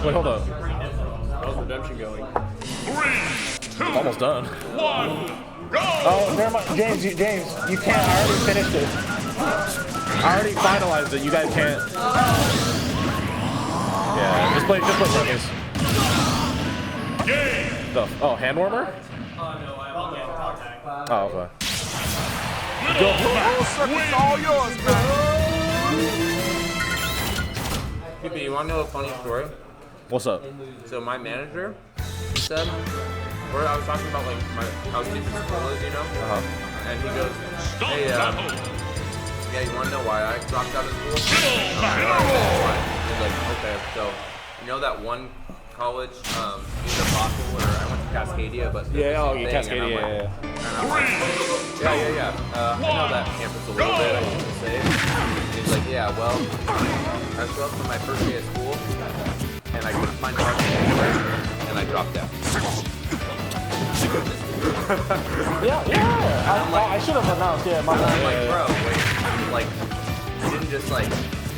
Wait, hold up. How's redemption going? 3, 2, Almost done. 1, go! Oh, never mind. James, you can't. I already finished it. I already finalized it. You guys can't. Yeah, just play Ruckus. Oh, hand warmer? Oh, okay. Circuit's all yours, Hey, you want to know a funny story? What's up? So my manager said, where I was talking about like how stupid school is, you know? And he goes, hey, yeah, you want to know why I dropped out of school? He's like, okay, so you know that one college, UW Bothell, or I went to Cascadia, but Cascadia, yeah. I know that campus a little bit, I used to say. He's like, yeah, well, I showed up for my first day of school, and I couldn't find parking anywhere, and I dropped out. I should have announced. Yeah, my I'm like, bro, wait, like, you didn't just like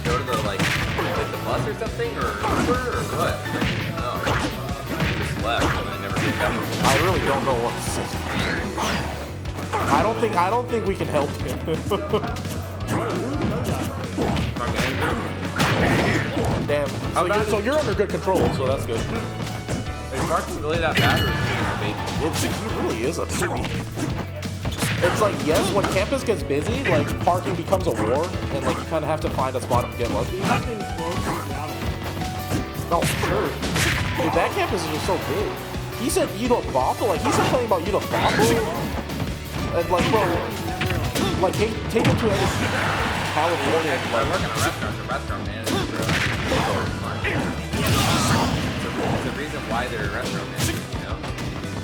go to the like hit the bus or something, or Uber, or what? Like, no, I just left, and I never came back. I really don't know what to say. I don't think we can help him. Damn. So you're under good control, so that's good. Is parking really that bad, or is he a baby? He really is a baby. It's like, yes, when campus gets busy, like, parking becomes a war, and, like, you kind of have to find a spot to get lucky. No, sure. Dude, that campus is just so big. He said UW Bothell, like, he's something about UW Bothell? And, like, bro, like, take him to California. I work in a restaurant manager, bro. It's the reason why they're a restaurant manager, you know?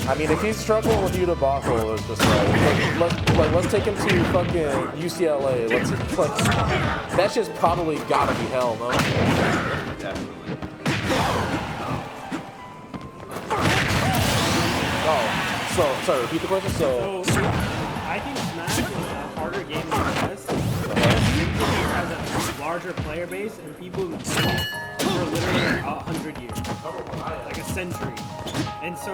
I mean, if he's struggling with UW Bothell, it's just like, let's take him to fucking UCLA. That shit's probably gotta be hell, no? Definitely. Oh, sorry, repeat the question. So I think Smash is a harder game than chess. It has a larger player base and people who play it for literally 100 years, like a century. And so,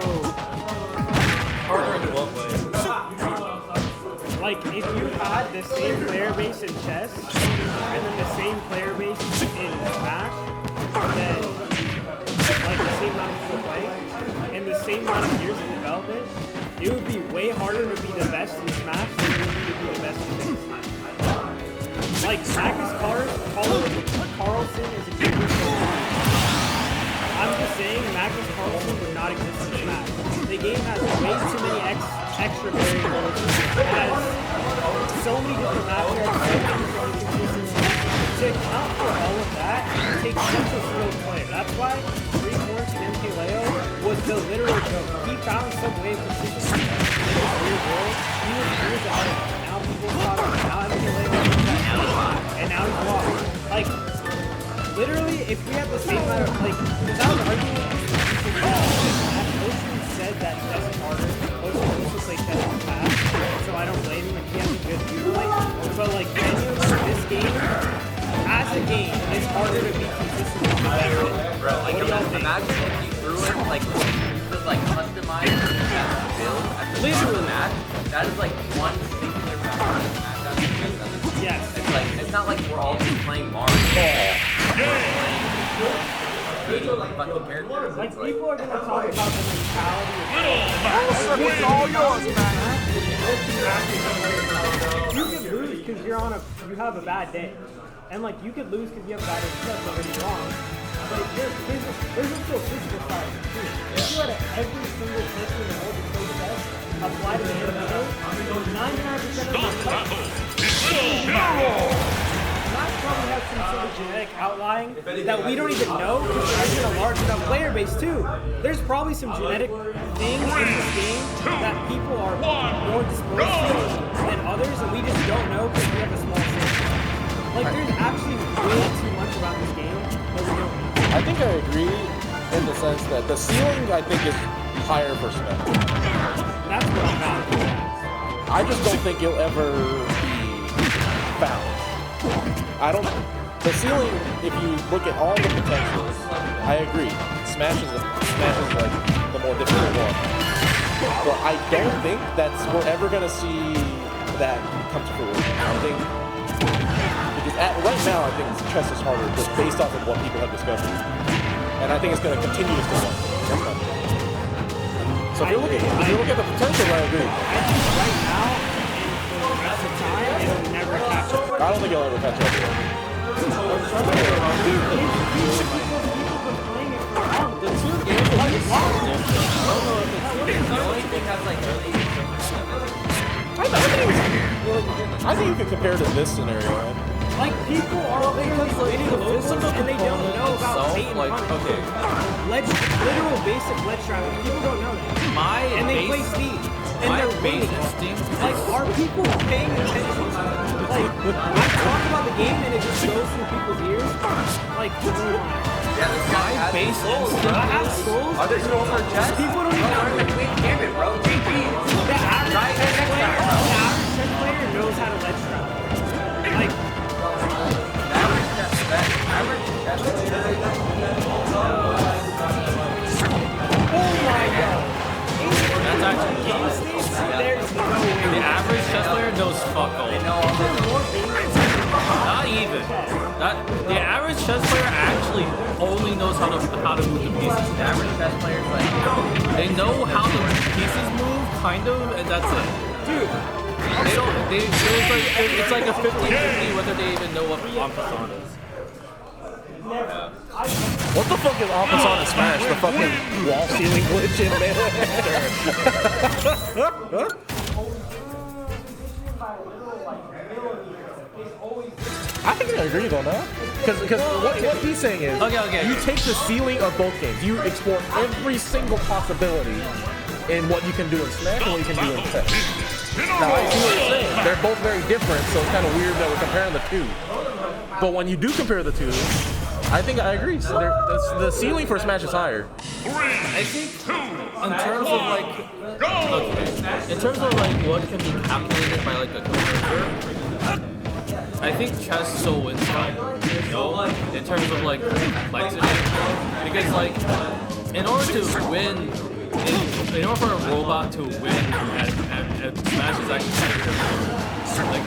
like, if you had the same player base in chess and then the same player base in Smash, then like the same amount of people play and the same amount of years in development, it would be way harder to be the best in Smash than it would be to be the best in chess. Like, Magnus Carlsen is a genius. I'm just saying, Magnus Carlsen would not exist in Smash. The game has way too many extra variables. It has so many different matchups. To account for all of that, it takes such a skilled player. That's why 3 points in MKLeo was the literal joke. He found some way of consistency in his real world. He was years ahead of it. Now people caught up. Now MKLeo and now he's lost. Like, literally, if we had the same amount of, like, because I was arguing with Ocean said that chess is harder. Ocean used to play chess in the past, so I don't blame him if he has a good view. But, like, genuinely, this game, as a game, it's harder to be consistent with the best. Bro, like, imagine if you threw in, like, you could, like, customize your best build at the start of the match. That is, like, one singular match. Yes. It's like, it's not like we're all just playing Mario. We're playing fucking characters. Like, people are going to talk about the mentality of It's all yours, man. you can lose because you have a bad day. And, like, you could lose because you have a bad day because somebody's wrong. But there's also a physical side of it, too. If you had every single person in the world to play chess, apply to the NBA, 99% of the Smash probably has some sort of genetic outlying that we don't even know because there isn't a large enough player base too. There's probably some genetic things in this game that people are more disposed to than others, and we just don't know because we have a small sample. Like, there's actually way too much about this game that we don't know. I think I agree in the sense that the ceiling, I think, is higher for Smash. That's what I'm at. I just don't think you'll ever be found. I don't. the ceiling, if you look at all the potentials, I agree. Smash is like the more difficult one. But I don't think we're ever gonna see that come to fruition. I think because right now I think chess is harder just based off of what people have discovered, and I think it's gonna continue to stay harder. So if you look at the potential, I agree. I think right now and for the rest of time, it'll never catch up. I don't think it'll ever catch up. The two games are just so different. I don't know if it's the only thing that's like really I think you can compare to this scenario. Like, people are winning physical and they don't know about bait and like, punch. okay. Literal basic ledge travel. People don't know that. And they play Steve. And they're winning. Like, are people paying attention? Like, I talk about the game and it just goes through people's ears. Like, Yeah, this guy has base souls. I have souls. Are there souls for chess? People don't even know. Damn it, bro. GG. The average chess player knows how to ledge travel. Like, oh my god. That's actually Game states, there's no way. the average chess player knows fuck all. Not even. The average chess player actually only knows how to move the pieces. The average chess player is like, They know how the pieces move, kind of, and that's it. Dude, They don't. It's like a 50-50 whether they even know what Ampassan is. What the fuck is en passant in Smash? The fucking wall ceiling glitch in Melee? I think I agree though, no? Because what he's saying is, Okay. you take the ceiling of both games, you explore every single possibility in what you can do in Smash and what you can do in chess. Now I see what you're saying. They're both very different, so it's kind of weird that we're comparing the two. But when you do compare the two, I think I agree. So the ceiling for Smash is higher. I think in terms of like, in terms of like what can be calculated by like a computer, I think chess still wins out. You know, in terms of like complexity, because like in order to win, in order for a robot to win at Smash is actually like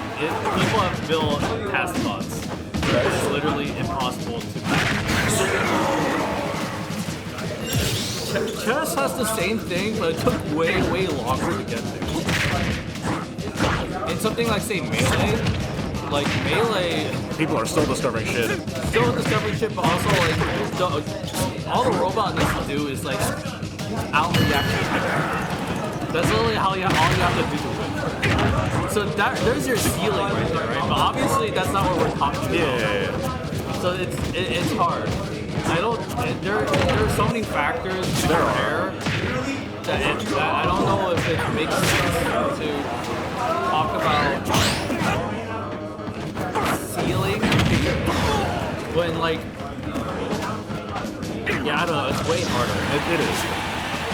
people have built past bots. It's literally impossible to Chess has the same thing, but it took way longer to get there. In something like, say, Melee, People are still discovering shit. still discovering shit, but also, like, all the robot needs to do is, like, out-react. That's literally all you have to do to win. So there's your ceiling right there, right? But obviously, that's not what we're talking about. Yeah. So it's hard. There are so many factors to compare that I don't know if it makes sense to talk about ceiling when like I don't know, it's way harder. It is.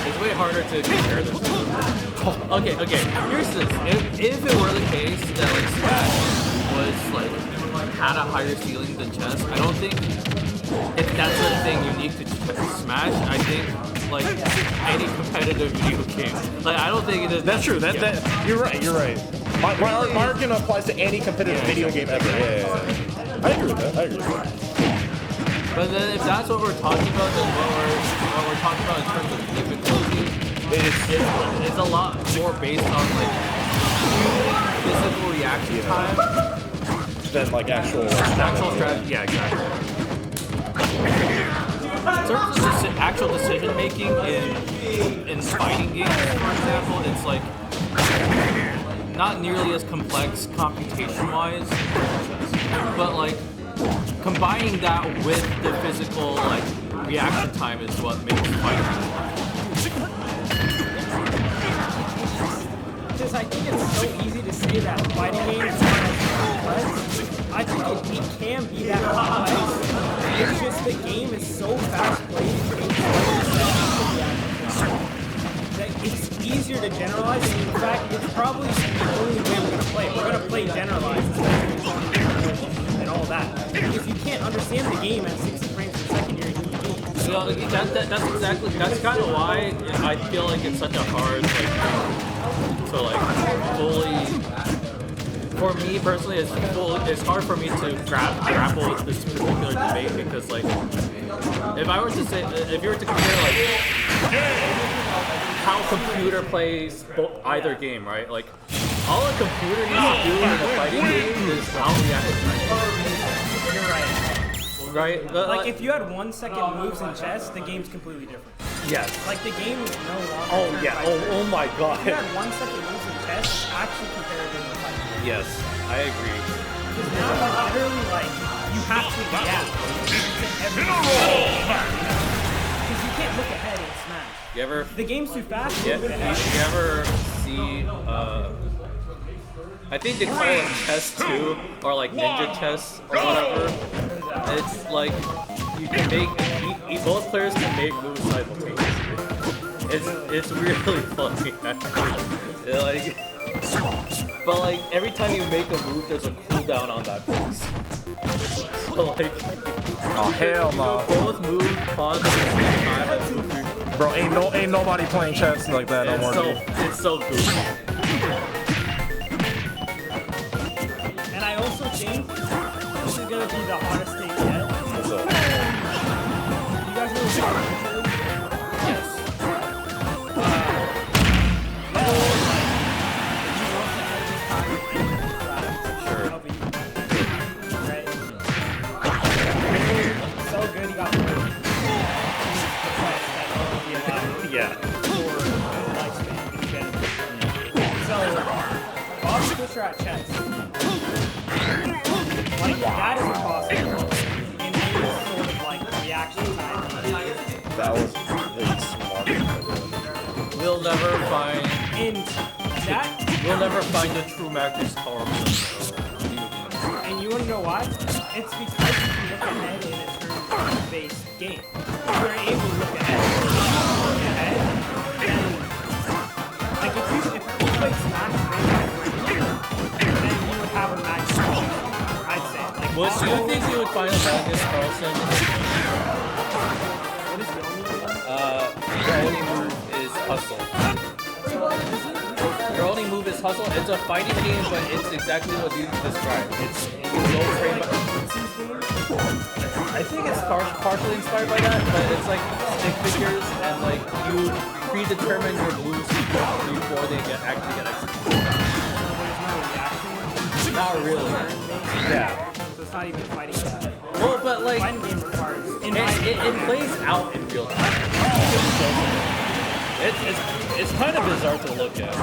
It's way harder to compare the two. Okay. Here's this. If it were the case that like Smash was like had a higher ceiling than chess, I don't think if that's a thing unique to Smash. I think like any competitive video game. Like I don't think it is. That's true. That you're right. My argument applies to any competitive video game ever. Yeah. I agree with that. But then if that's what we're talking about, then what we're talking about in terms of difficulty, it's a lot more based on like physical reaction time than like actual strategy. Yeah, exactly. In terms of actual decision making in fighting games, for example, it's like not nearly as complex computation wise, but like combining that with the physical like reaction time is what makes fighting. Because I think it's so easy to say that fighting games are complex. I think it can be that complex. It's just the game is so fast-paced that it's easier to generalize. And in fact, it's probably the only way we're going to play. We're going to play generalized and all that. Because you can't think that's kind of why I feel like it's such a hard like fully. For me personally, it's hard for me to grapple with this particular debate because like if I were to say if you were to compare like how computer plays either game, right? Like all a computer needs to do in a fighting game is outreact. You're right. Right? Like if you had 1 second moves in chess, the game's completely different. Yes. Like the game is no longer. Oh yeah. Oh my God. If you had 1 second moves in chess, it's actually comparative to fighting. Yes, I agree. Because now you literally like you have to react to every because you can't look ahead in Smash. You ever? The game's too fast. Yeah. You ever see? I think they call it chess 2 or like ninja chess or whatever. It's like you can make both players can make moves simultaneously. It's really funny. Like, but like every time you make a move, there's a cooldown on that move. So like, Oh hell no, both move pause at the same time. And move. bro! Ain't nobody playing chess like that no more. It's so goofy. And I also think this is gonna be the hardest thing yet. What's up? You guys know what Yes. Sure. Right? So good, he got Yeah. So, Bob Fischer at chess. Like, that is impossible in any sort of, like, reaction time. That was really smart. We'll never find. And that, We'll never find the true Magnus Carlsen. and you wanna know why? It's because you can look ahead in a turn-based game. You're able to look ahead. Like, if you played Smash then you would have a match, I'd say. Like, What do you think you would find a Magnus Carlsen? what is the only one? Your only move is hustle. Your only move is hustle. It's a fighting game, but it's exactly what you described. It's no frame. I think it's partially inspired by that, but it's like stick figures and like you predetermine your moves before they actually get executed. Not really. Yeah. So it's not even fighting game. Well, but like Fighting game requires. it plays out in real time. It's kind of bizarre to look at.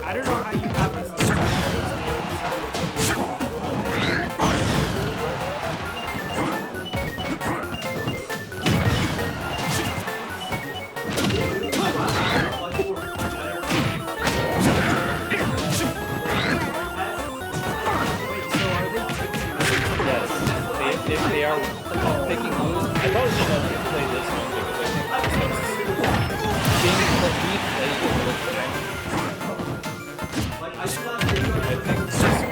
I don't know how you have this. If they are picking moves, I probably should have played this one because I think being the beat that you can look at. I think this one.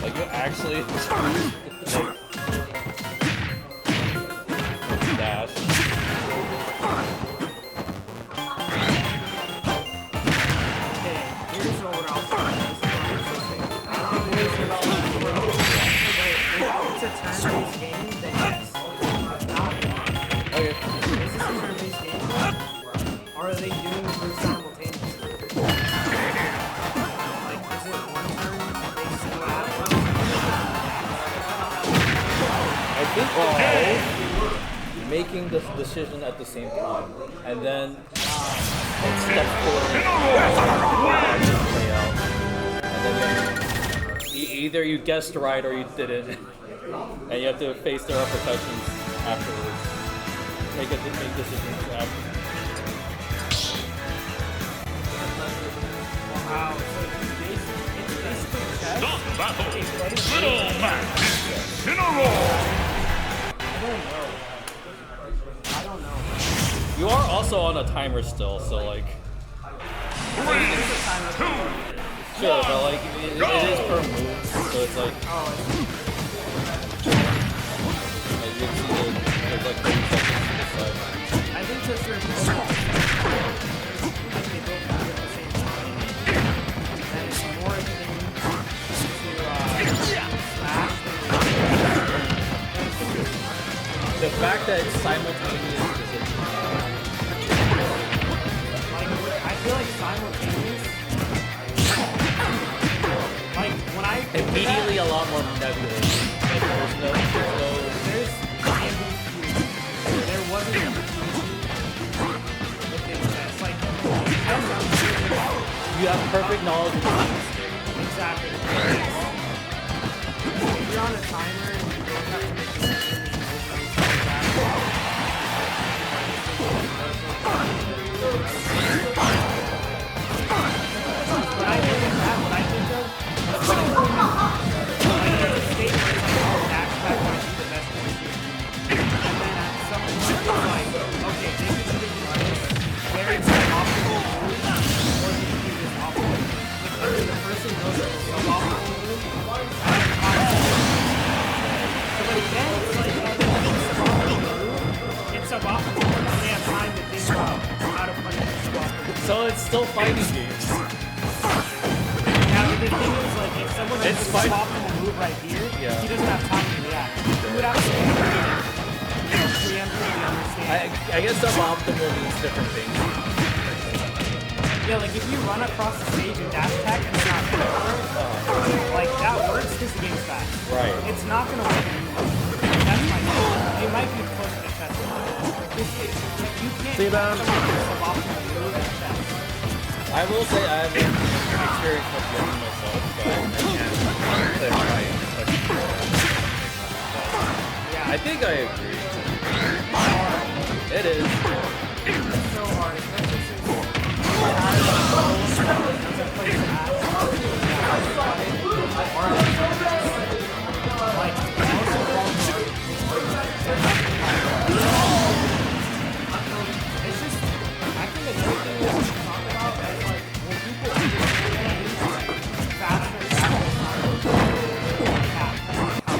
Like you actually dash. Here's what I'll say. It's a turn-based game, then yes. Okay. Is this a turn-based game? Or are they doing the moves simultaneously? Like, is it one turn, they still have one? I think they're making the decision at the same time, and then step forward and play out. And then either you guessed right or you didn't, and you have to face the repercussions afterwards. Make decisions after. Wow, so it's basically chess. Stop battle. Little match. Incineroar. I don't know. You are also on a timer still, so like. 3, 2, Sure, but like it is per move, so it's like. fact that it's simultaneous is Like, I feel like simultaneous. Like, when I think immediately a lot more nebulous. Like, there's no there's there wasn't a it's like, you have perfect knowledge of the exactly. If you're on a timer and you don't have to make decisions, when I think of that, what I think of, like there's a state where it's like, oh, backpack might be the best place to be. And then at some point it's like, okay, this is either this very suboptimal move, or you can do this optimal. If the person knows that it's suboptimal move, but again, it's like, it's suboptimal because they have time to think about how to punish the suboptimal. So it's still fighting games. Now, the thing is, like, if someone has a suboptimal move right here, he doesn't have time to react. He would have to preemptively understand. I guess suboptimal means different things. Yeah, like, if you run across the stage and dash attack and it's not going to work, like, that works because the game's fast. Right. It's not going to work anymore. That's my point. It might be close to chess. If you can't See that? suboptimal move at chess. I will say I have experience with getting myself, but I can't Yeah. I think I agree. It is. It's so hard, especially since doesn't play it's just, I think another thing we should talk about is like when people faster and how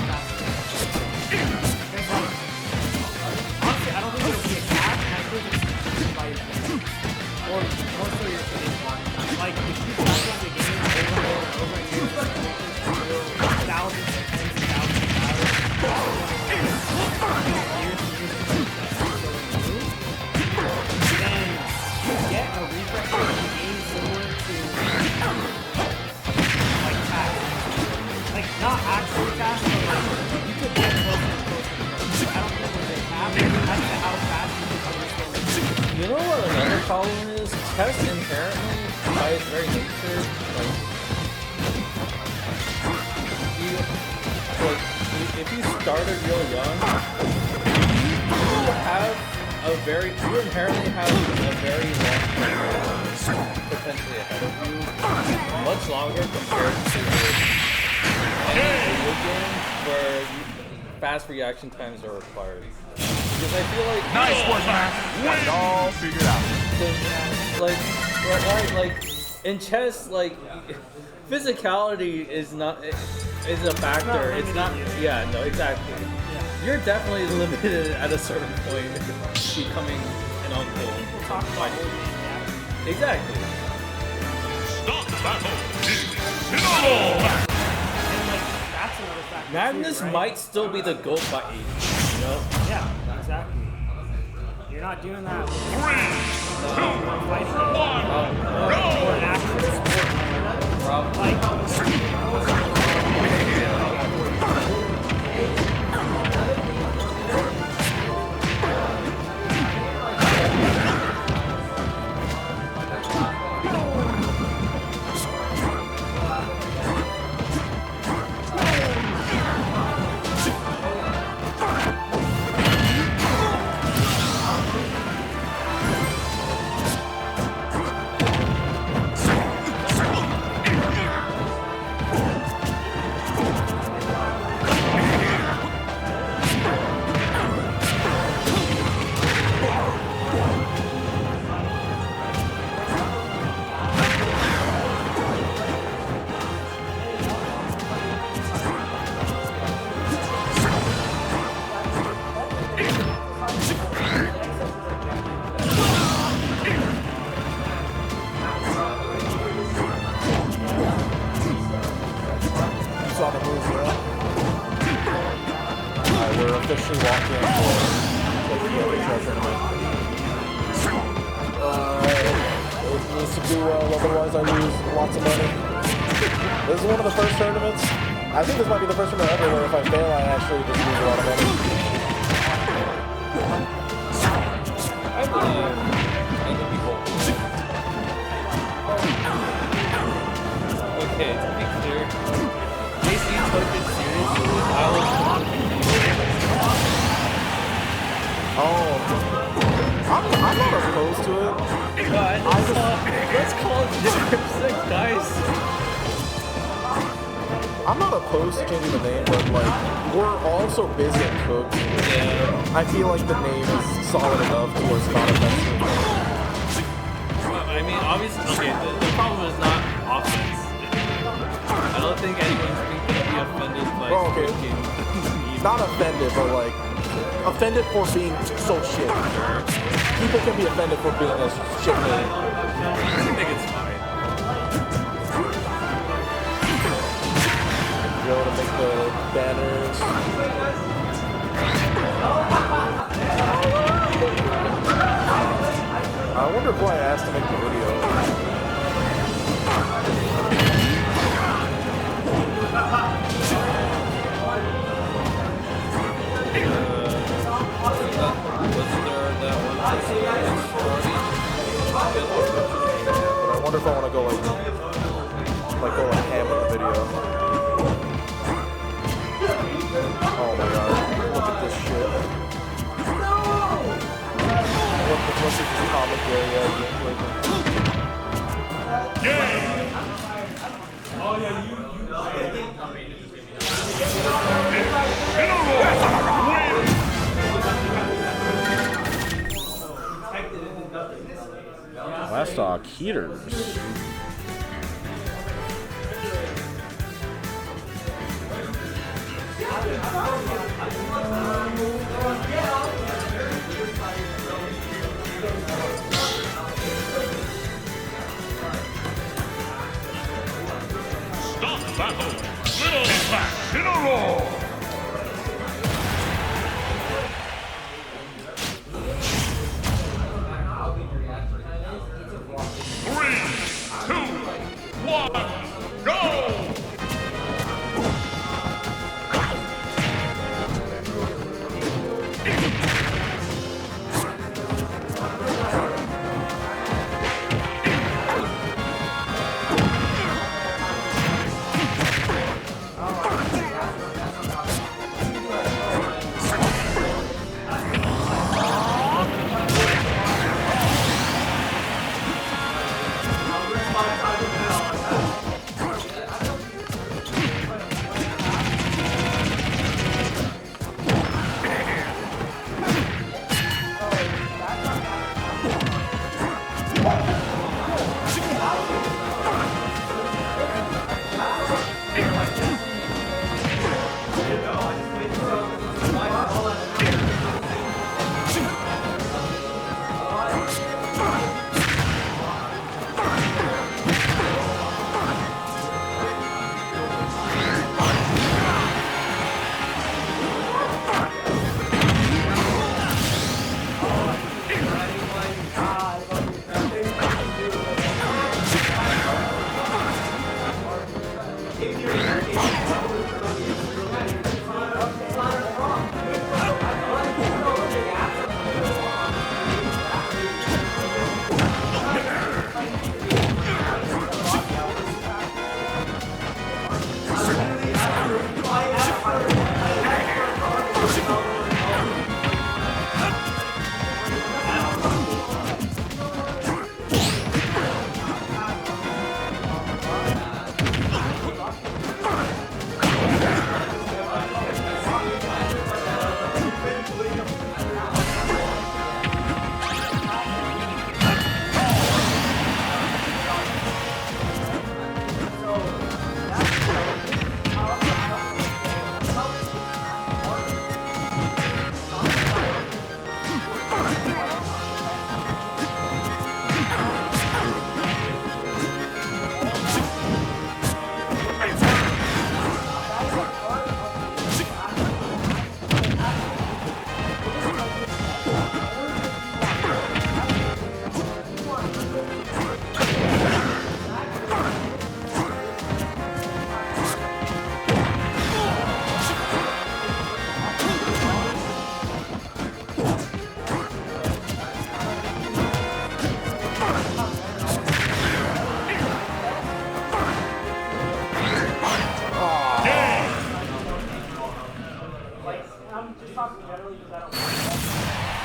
fast it is. Because like, honestly, I don't think it'll be a cap, and I think it's by your game. Or more so your game. Like, if you practice the game over and over again, thousands and tens of thousands of hours, years and years of practice, then you get a refresh rate of the game similar to, like, task. Like, not actual task, but like, you could get closer and closer. I don't think there's a cap as to how fast you can understand the game. You know what another problem is? Chess inherently, by its very nature, if you started real young, you inherently have a very long career potentially ahead of you, much longer compared to any video game where fast reaction times are required. Because I feel like Nice work, man. Got it all figured out. Like in chess, like physicality is a factor. It's not. Yeah, no, exactly. You're definitely limited at a certain point becoming an uncle. People talk about old man Gavin. Exactly. Stop the battle. Incineroar. And like, that's another factor. Magnus too, right? might still be the GOAT by age, you know? Yeah, exactly. You're not doing that with 3, 2, fighting 1, or an actual sport. Like, saw the moves, yeah. Alright, we're officially walking in for amateur tournament. It needs to do well, otherwise I lose lots of money. This is one of the first tournaments. I think this might be the first tournament ever where if I fail, I actually just lose a lot of money. I believe people. Okay, to be clear, JC took it seriously. I was I'm not opposed to it. God, let's call it different six, guys. I'm not opposed to changing the name, but like we're all so busy at Cook. Yeah. I feel like the name is solid enough to where it's not offensive. I mean, obviously, okay, the problem is not offense. I don't think anyone's going to be offended by okay. Not offended, but like offended for being so shit. People can be offended for being a shit name. I think it's fine. Be able to make the banners. I wonder who I asked to make the video. But I wonder if I want to go like ham in the video. Oh my god, look at this shit. What's this comic area? Last stock heaters. Stop battle. Little smash in a roar. Three, two, one, go!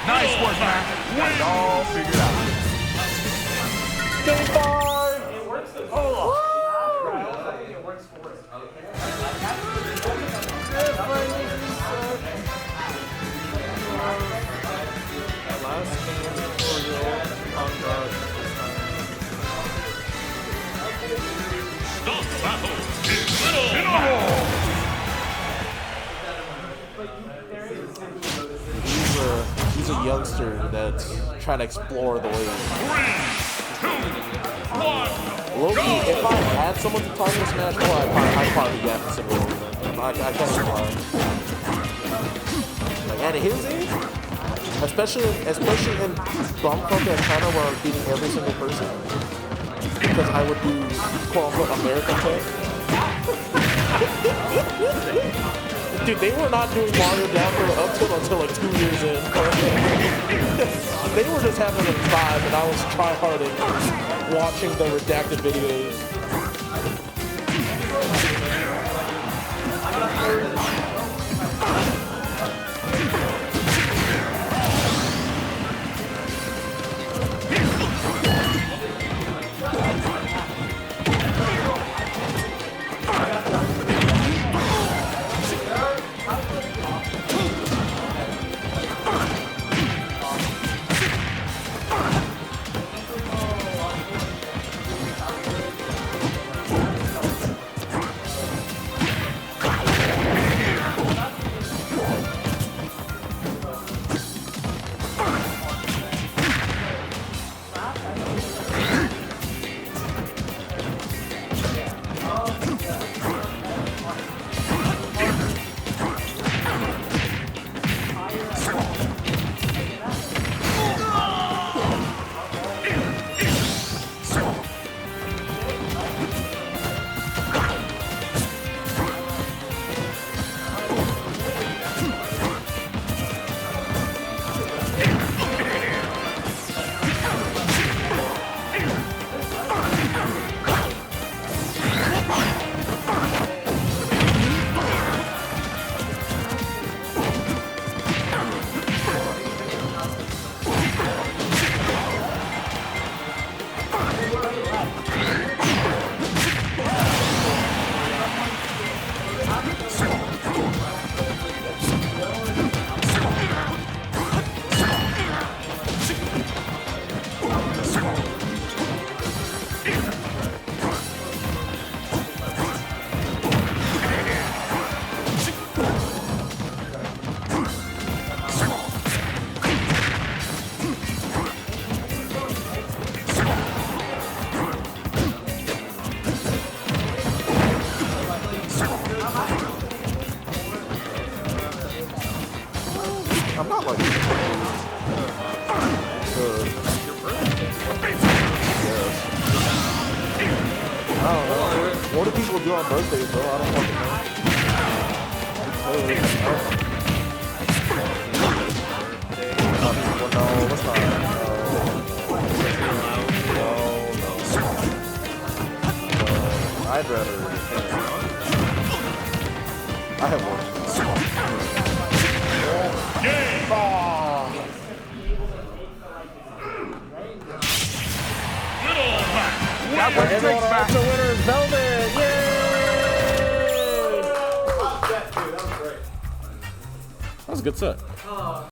Nice work, man. Got it all figured out. Game 5! Last game for your on guard. Stop battle. Incineroar. He's a youngster that's trying to explore the ways. 3, 2, 1. Low-key, if I had someone to talk to Smash Bros, I'd probably be Incineroar. I can't lie. Like, at his age, especially in Bump Country and China where I'm beating every single person, because I would do quote-unquote American play. Dude, they were not doing Mario down for the up tilt until like 2 years in. They were just having a vibe, and I was tryharding, watching the redacted videos. I'm not like yes. I don't know. What do people do on birthdays, bro? I don't fucking know. No, let's not. No. I'd rather. I have one. Game. Little Mac. Everyone on the winner is Velvet! Yay! That was a good set.